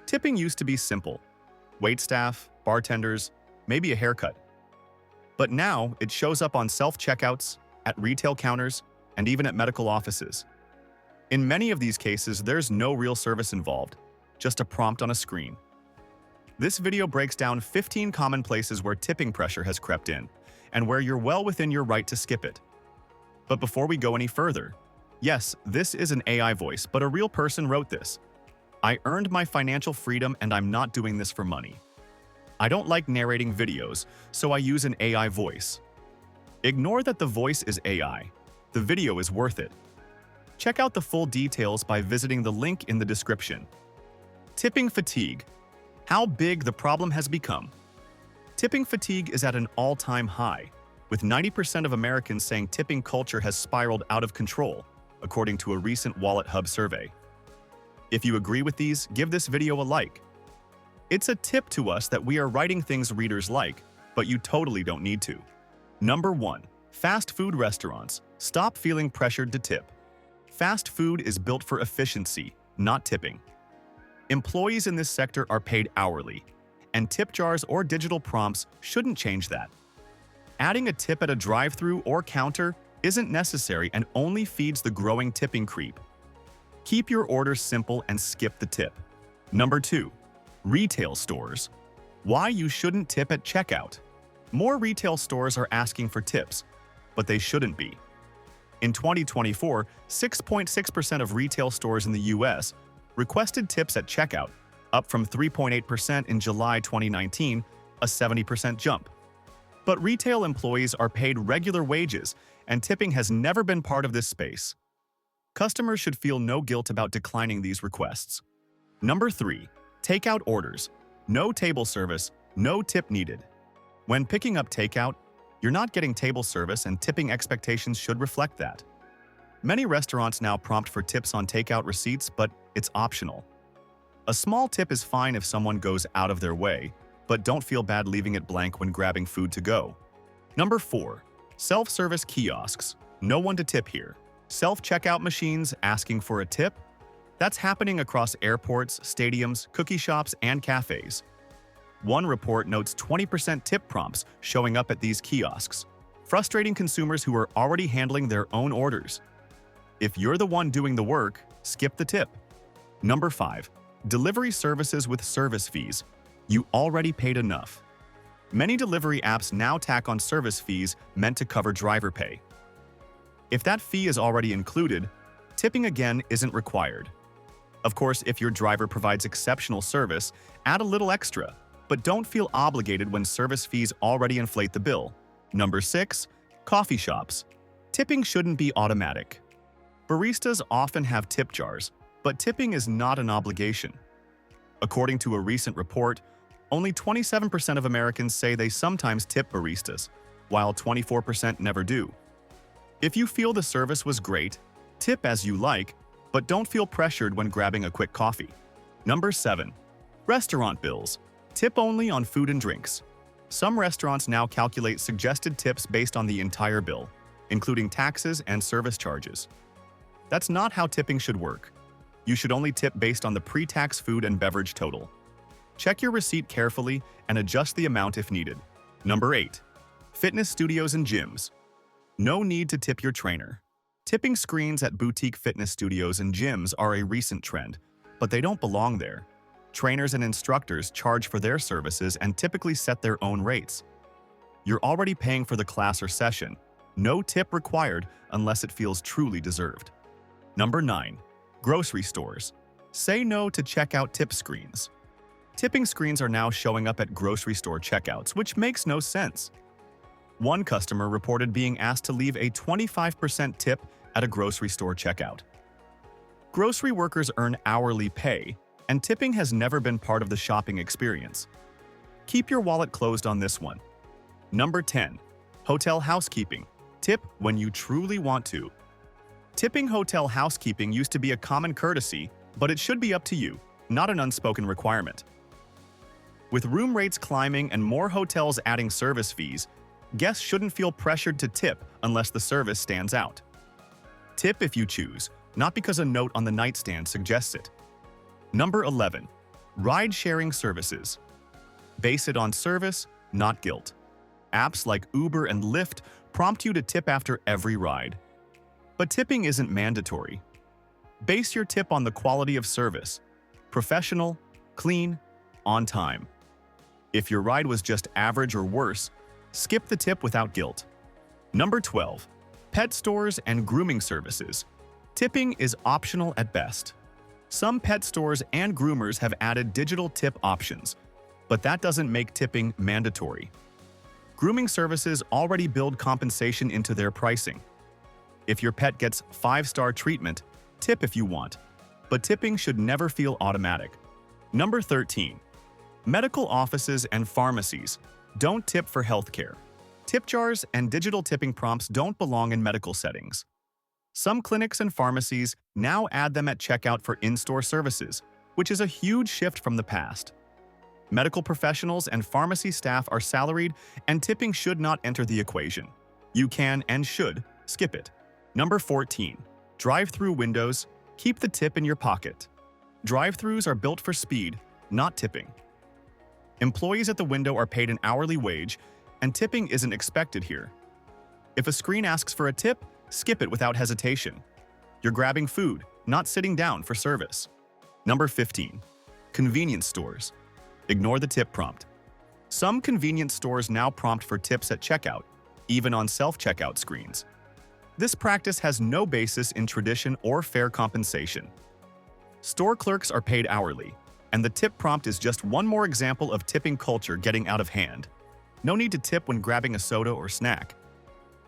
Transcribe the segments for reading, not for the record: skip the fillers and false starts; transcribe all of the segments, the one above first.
Tipping used to be simple. Waitstaff, bartenders, maybe a haircut. But now it shows up on self-checkouts, at retail counters, and even at medical offices. In many of these cases, there's no real service involved, just a prompt on a screen. This video breaks down 15 common places where tipping pressure has crept in, and where you're well within your right to skip it. But before we go any further, yes, this is an AI voice, but a real person wrote this. I earned my financial freedom and I'm not doing this for money. I don't like narrating videos, so I use an AI voice. Ignore that the voice is AI. The video is worth it. Check out the full details by visiting the link in the description. Tipping fatigue. How big the problem has become. Tipping fatigue is at an all-time high, with 90% of Americans saying tipping culture has spiraled out of control, according to a recent Wallet Hub survey. If you agree with these, give this video a like. It's a tip to us that we are writing things readers like, but you totally don't need to. Number 1. Fast food restaurants. Stop feeling pressured to tip. Fast food is built for efficiency, not tipping. Employees in this sector are paid hourly, and tip jars or digital prompts shouldn't change that. Adding a tip at a drive-thru or counter isn't necessary and only feeds the growing tipping creep. Keep your orders simple and skip the tip. Number 2. Retail stores. Why you shouldn't tip at checkout. More retail stores are asking for tips, but they shouldn't be. In 2024, 6.6% of retail stores in the US requested tips at checkout, up from 3.8% in July 2019, a 70% jump. But retail employees are paid regular wages, and tipping has never been part of this space. Customers should feel no guilt about declining these requests. Number 3. Takeout orders. No table service, no tip needed. When picking up takeout, you're not getting table service and tipping expectations should reflect that. Many restaurants now prompt for tips on takeout receipts, but it's optional. A small tip is fine if someone goes out of their way, but don't feel bad leaving it blank when grabbing food to go. Number 4. Self-service kiosks. No one to tip here. Self-checkout machines asking for a tip? That's happening across airports, stadiums, cookie shops, and cafes. One report notes 20% tip prompts showing up at these kiosks, frustrating consumers who are already handling their own orders. If you're the one doing the work, skip the tip. Number 5. Delivery services with service fees. You already paid enough. Many delivery apps now tack on service fees meant to cover driver pay. If that fee is already included, tipping again isn't required. Of course, if your driver provides exceptional service, add a little extra, but don't feel obligated when service fees already inflate the bill. Number 6. Coffee shops. Tipping shouldn't be automatic. Baristas often have tip jars, but tipping is not an obligation. According to a recent report, only 27% of Americans say they sometimes tip baristas, while 24% never do. If you feel the service was great, tip as you like, but don't feel pressured when grabbing a quick coffee. Number 7. Restaurant bills. Tip only on food and drinks. Some restaurants now calculate suggested tips based on the entire bill, including taxes and service charges. That's not how tipping should work. You should only tip based on the pre-tax food and beverage total. Check your receipt carefully and adjust the amount if needed. Number 8. Fitness studios and gyms. No need to tip your trainer. Tipping screens at boutique fitness studios and gyms are a recent trend, but they don't belong there. Trainers and instructors charge for their services and typically set their own rates. You're already paying for the class or session. No tip required unless it feels truly deserved. Number 9. Grocery stores. Say no to checkout tip screens. Tipping screens are now showing up at grocery store checkouts, which makes no sense. One customer reported being asked to leave a 25% tip at a grocery store checkout. Grocery workers earn hourly pay, and tipping has never been part of the shopping experience. Keep your wallet closed on this one. Number 10. Hotel housekeeping. Tip when you truly want to. Tipping hotel housekeeping used to be a common courtesy, but it should be up to you, not an unspoken requirement. With room rates climbing and more hotels adding service fees, guests shouldn't feel pressured to tip unless the service stands out. Tip if you choose, not because a note on the nightstand suggests it. Number 11. Ride-sharing services. Base it on service, not guilt. Apps like Uber and Lyft prompt you to tip after every ride. But tipping isn't mandatory. Base your tip on the quality of service. Professional, clean, on time. If your ride was just average or worse, skip the tip without guilt. Number 12. Pet stores and grooming services. Tipping is optional at best. Some pet stores and groomers have added digital tip options, but that doesn't make tipping mandatory. Grooming services already build compensation into their pricing. If your pet gets 5-star treatment, tip if you want, but tipping should never feel automatic. Number 13. Medical offices and pharmacies. Don't tip for healthcare. Tip jars and digital tipping prompts don't belong in medical settings. Some clinics and pharmacies now add them at checkout for in-store services, which is a huge shift from the past. Medical professionals and pharmacy staff are salaried, and tipping should not enter the equation. You can and should skip it. Number 14. Drive-through windows. Keep the tip in your pocket. Drive-throughs are built for speed, not tipping. Employees at the window are paid an hourly wage, and tipping isn't expected here. If a screen asks for a tip, skip it without hesitation. You're grabbing food, not sitting down for service. Number 15. Convenience stores. Ignore the tip prompt. Some convenience stores now prompt for tips at checkout, even on self-checkout screens. This practice has no basis in tradition or fair compensation. Store clerks are paid hourly, and the tip prompt is just one more example of tipping culture getting out of hand. No need to tip when grabbing a soda or snack.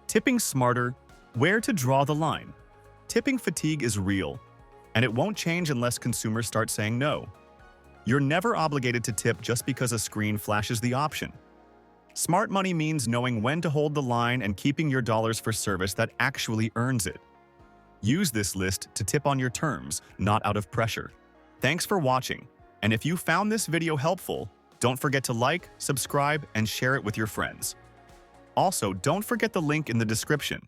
Tipping smarter. Where to draw the line? Tipping fatigue is real, and it won't change unless consumers start saying no. You're never obligated to tip just because a screen flashes the option. Smart money means knowing when to hold the line and keeping your dollars for service that actually earns it. Use this list to tip on your terms, not out of pressure. Thanks for watching, and if you found this video helpful, don't forget to like, subscribe, and share it with your friends. Also, don't forget the link in the description.